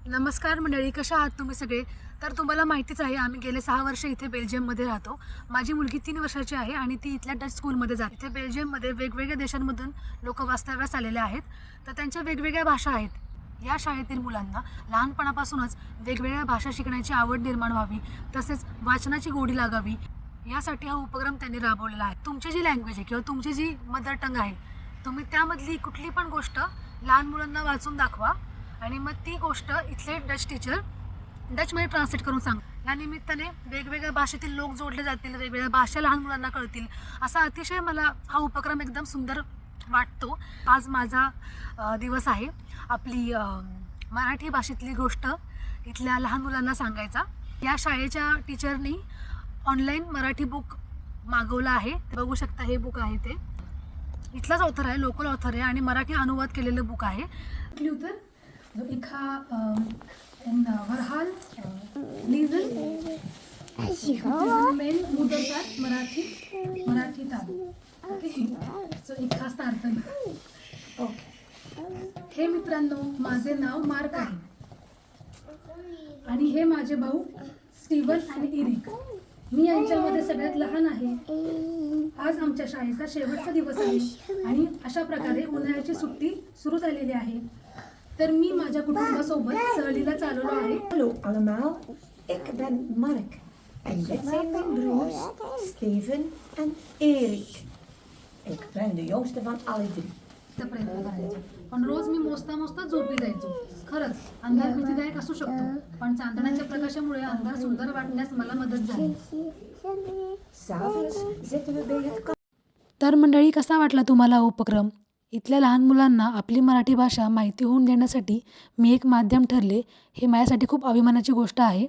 नमस्कार मंडळी, कशा आहात तुम्ही सगळे? तर तुम्हाला माहितीच आहे, आम्ही गेले 6 वर्ष इथे बेल्जियममध्ये राहतो. माझी मुलगी 3 वर्षाची आहे आणि ती इथल्या डच स्कूलमध्ये जाते. इथे बेल्जियममध्ये वेगवेगळ्या देशांमधून लोकं वास्तव्यास आलेले आहेत, तर त्यांच्या वेगवेगळ्या भाषा आहेत. या शाळेतील मुलांना लहानपणापासूनच वेगवेगळ्या भाषा शिकण्याची आवड निर्माण व्हावी, तसेच वाचनाची गोडी लागावी, यासाठी हा उपक्रम त्यांनी राबवलेला आहे. तुमची जी लँग्वेज आहे किंवा तुमची जी मदर टंग आहे, तुम्ही त्यामधली कुठली पण गोष्ट लहान मुलांना वाचून दाखवा आणि मग ती गोष्ट इथले डच टीचर डचमध्ये ट्रान्सलेट करून सांग. या निमित्ताने वेगवेगळ्या भाषेतील लोक जोडले जातील, वेगवेगळ्या भाषा लहान मुलांना कळतील. असा अतिशय मला हा उपक्रम एकदम सुंदर वाटतो. आज माझा दिवस आहे आपली मराठी भाषेतली गोष्ट इथल्या लहान मुलांना सांगायचा. या शाळेच्या टीचरनी ऑनलाईन मराठी बुक मागवलं आहे. बघू शकता, हे बुक आहे ते इथलाच ऑथर आहे, लोकल ऑथर आहे आणि मराठी अनुवाद केलेलं बुक आहे. Luther, so ik ga een verhaal lezen. Het is mijn moedertaal, Marathi taal. Oké, so ik ga starten. Okay. हे मित्रांनो, माझे नाव मार्क आहे आणि हे माझे भाऊ स्टीवन आणि इरिक. मी यांच्यामध्ये सगळ्यात लहान आहे. आज आमच्या शाळेचा शेवटचा दिवस आहे आणि अशा प्रकारे उन्हाळ्याची सुट्टी सुरू झालेली आहे. तर मी माझ्या कुटुंबासोबत सहलीला चाललो आहे. Hallo allemaal, ik ben Mark en dit zijn mijn broers Steven en Erik. Ik ben de jongste van alle drie. प्रयत्न करायचे, पण रोज मी मोजता मोजता झोपी जायचो. खरंच अंधार भीतीदायक असू शकतो, पण चांदण्याच्या प्रकाशामुळे अंधार सुंदर वाटण्यास मला मदत झाली. S'avonds zitten we bij het तर मंडळी, कसा वाटला तुम्हाला उपक्रम? इथल्या लहान मुलांना आपली मराठी भाषा माहिती होऊन देण्यासाठी मी एक माध्यम ठरले, हे माझ्यासाठी खूप अभिमानाची गोष्ट आहे.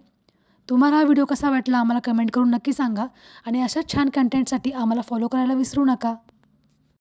तुम्हाला हा व्हिडिओ कसा वाटला आम्हाला कमेंट करून नक्की सांगा आणि अशाच छान कंटेंटसाठी आम्हाला फॉलो करायला विसरू नका.